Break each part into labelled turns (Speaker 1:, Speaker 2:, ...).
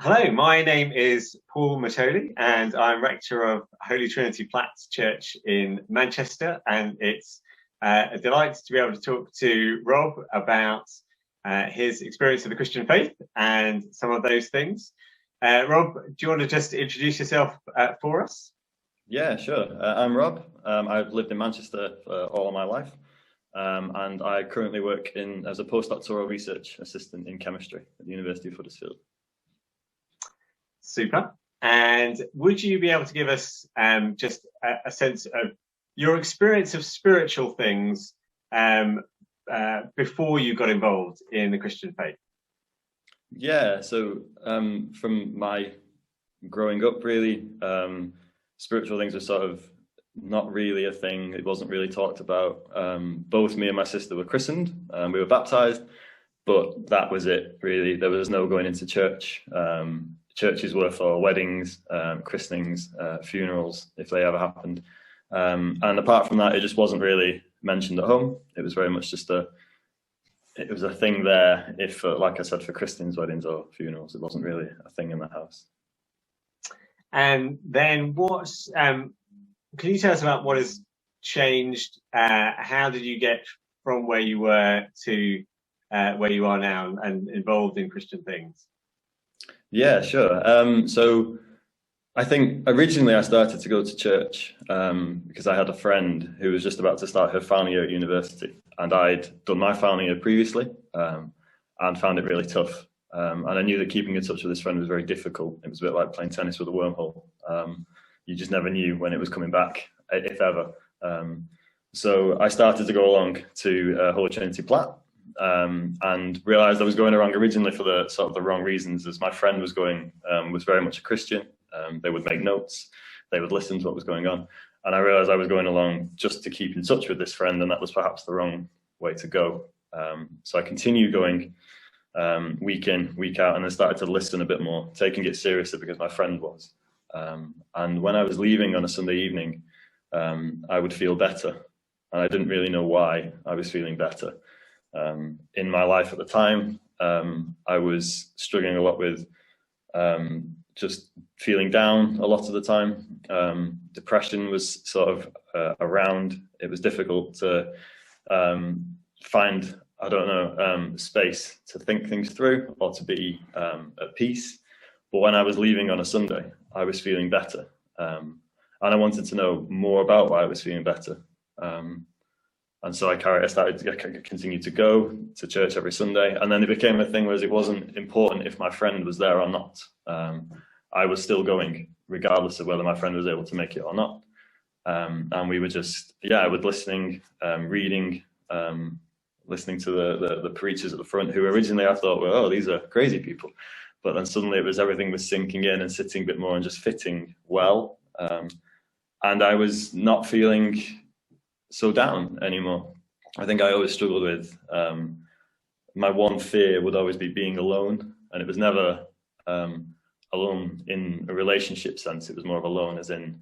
Speaker 1: Hello, my name is Paul Mathole, and I'm rector of Holy Trinity Platts Church in Manchester. And it's a delight to be able to talk to Rob about his experience of the Christian faith and some of those things. Rob, do you want to just introduce yourself for us?
Speaker 2: Yeah, sure. I'm Rob. I've lived in Manchester for all of my life, and I currently work as a postdoctoral research assistant in chemistry at the University of Huddersfield.
Speaker 1: Super. And would you be able to give us just a sense of your experience of spiritual things um, before you got involved in the Christian faith?
Speaker 2: Yeah, so from my growing up, really, spiritual things were sort of not really a thing. It wasn't really talked about. Both me and my sister were christened, we were baptized, but that was it, really. There was no going into church. Churches were for weddings, christenings, funerals, if they ever happened. And apart from that, it just wasn't really mentioned at home. It was very much just it was a thing there if, like I said, for christenings, weddings or funerals. It wasn't really a thing in the house.
Speaker 1: And then can you tell us about what has changed? How did you get from where you were to where you are now and involved in Christian things?
Speaker 2: Yeah, sure. So I think originally I started to go to church because I had a friend who was just about to start her final year at university, and I'd done my final year previously and found it really tough. And I knew that keeping in touch with this friend was very difficult. It was a bit like playing tennis with a wormhole. You just never knew when it was coming back, if ever. So I started to go along to Holy Trinity Platt, and realised I was going along originally for the sort of the wrong reasons. As my friend was going, was very much a Christian. They would make notes, they would listen to what was going on, and I realised I was going along just to keep in touch with this friend, and that was perhaps the wrong way to go. So I continued going week in, week out, and then started to listen a bit more, taking it seriously because my friend was. And when I was leaving on a Sunday evening, I would feel better, and I didn't really know why I was feeling better. In my life at the time, I was struggling a lot with just feeling down a lot of the time. Depression was sort of around. It was difficult to find, I don't know, space to think things through or to be at peace. But when I was leaving on a Sunday, I was feeling better. And I wanted to know more about why I was feeling better. And so I started to continue to go to church every Sunday. And then it became a thing where it wasn't important if my friend was there or not. I was still going, regardless of whether my friend was able to make it or not. And we were just, I was listening, reading, listening to the preachers at the front, who originally I thought, well, oh, these are crazy people. But then suddenly everything was sinking in and sitting a bit more and just fitting well. And I was not feeling so down anymore. I think I always struggled with my one fear would always be being alone, and it was never alone in a relationship sense. It was more of alone as in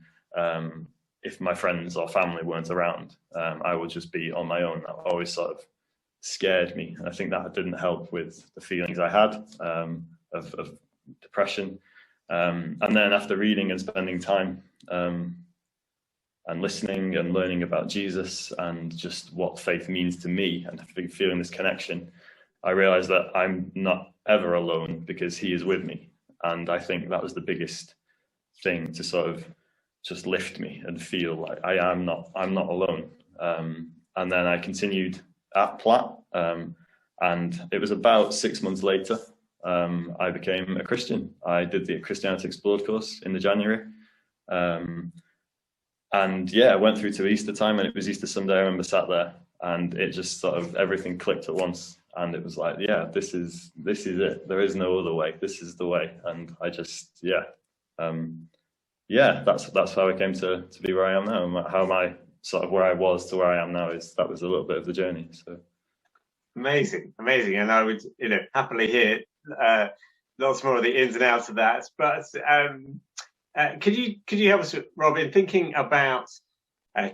Speaker 2: if my friends or family weren't around, I would just be on my own. That always sort of scared me, and I think that didn't help with the feelings I had of depression. And then after reading and spending time and listening and learning about Jesus and just what faith means to me and feeling this connection, I realized that I'm not ever alone because he is with me. And I think that was the biggest thing to sort of just lift me and feel like I'm not alone. And then I continued at Platt, and it was about 6 months later, I became a Christian. I did the Christianity Explored course in the January. And I went through to Easter time, and it was Easter Sunday. I remember sat there, and it just sort of everything clicked at once, and it was like, this is it. There is no other way. This is the way. And I just, that's how I came to be where I am now. How my sort of where I was to where I am now that was a little bit of the journey. So
Speaker 1: Amazing, and I would happily hear lots more of the ins and outs of that. But could you help us, Rob, in thinking about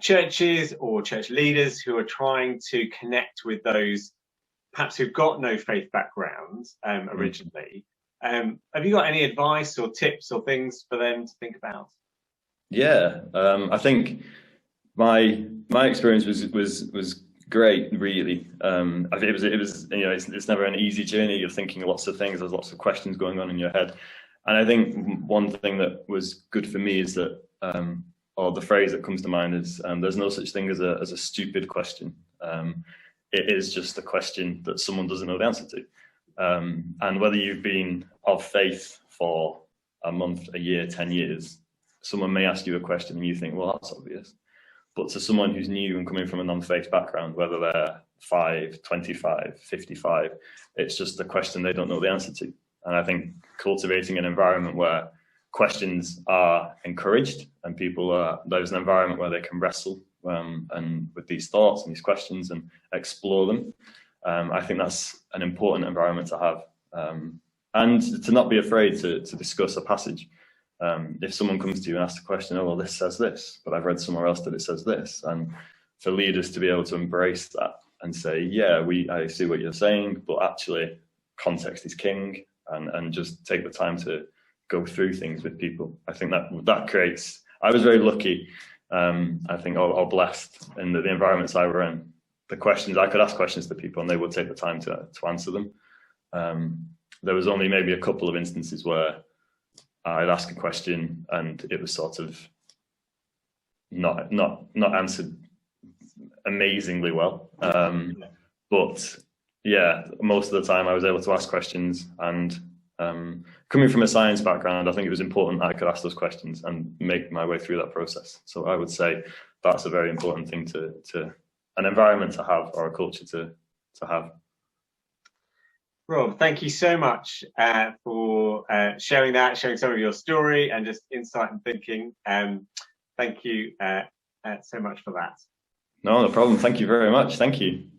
Speaker 1: churches or church leaders who are trying to connect with those perhaps who've got no faith background originally? Have you got any advice or tips or things for them to think about?
Speaker 2: Yeah, I think my experience was great, really. I think it was it's never an easy journey. You're thinking lots of things. There's lots of questions going on in your head, and I think one thing that was good for me is that, or the phrase that comes to mind is, "There's no such thing as a stupid question." It is just a question that someone doesn't know the answer to, and whether you've been of faith for a month, a year, 10 years, someone may ask you a question and you think, "Well, that's obvious." But to someone who's new and coming from a non-faith background, whether they're 5, 25, 55, it's just a question they don't know the answer to. And I think cultivating an environment where questions are encouraged and there's an environment where they can wrestle and with these thoughts and these questions and explore them. I think that's an important environment to have. And to not be afraid to discuss a passage. If someone comes to you and asks a question, "Oh, well, this says this, but I've read somewhere else that it says this," and for leaders to be able to embrace that and say, "Yeah, I see what you're saying, but actually context is king," and just take the time to go through things with people. I think that creates. I was very lucky, I think, or blessed in the environments I were in. The questions I could ask questions to people, and they would take the time to answer them. There was only maybe a couple of instances where I'd ask a question and it was sort of not answered amazingly well. But yeah, most of the time I was able to ask questions, and coming from a science background, I think it was important that I could ask those questions and make my way through that process. So I would say that's a very important thing to an environment to have, or a culture to have.
Speaker 1: Rob, thank you so much for sharing some of your story and just insight and thinking. Thank you so much for that.
Speaker 2: No problem. Thank you very much. Thank you.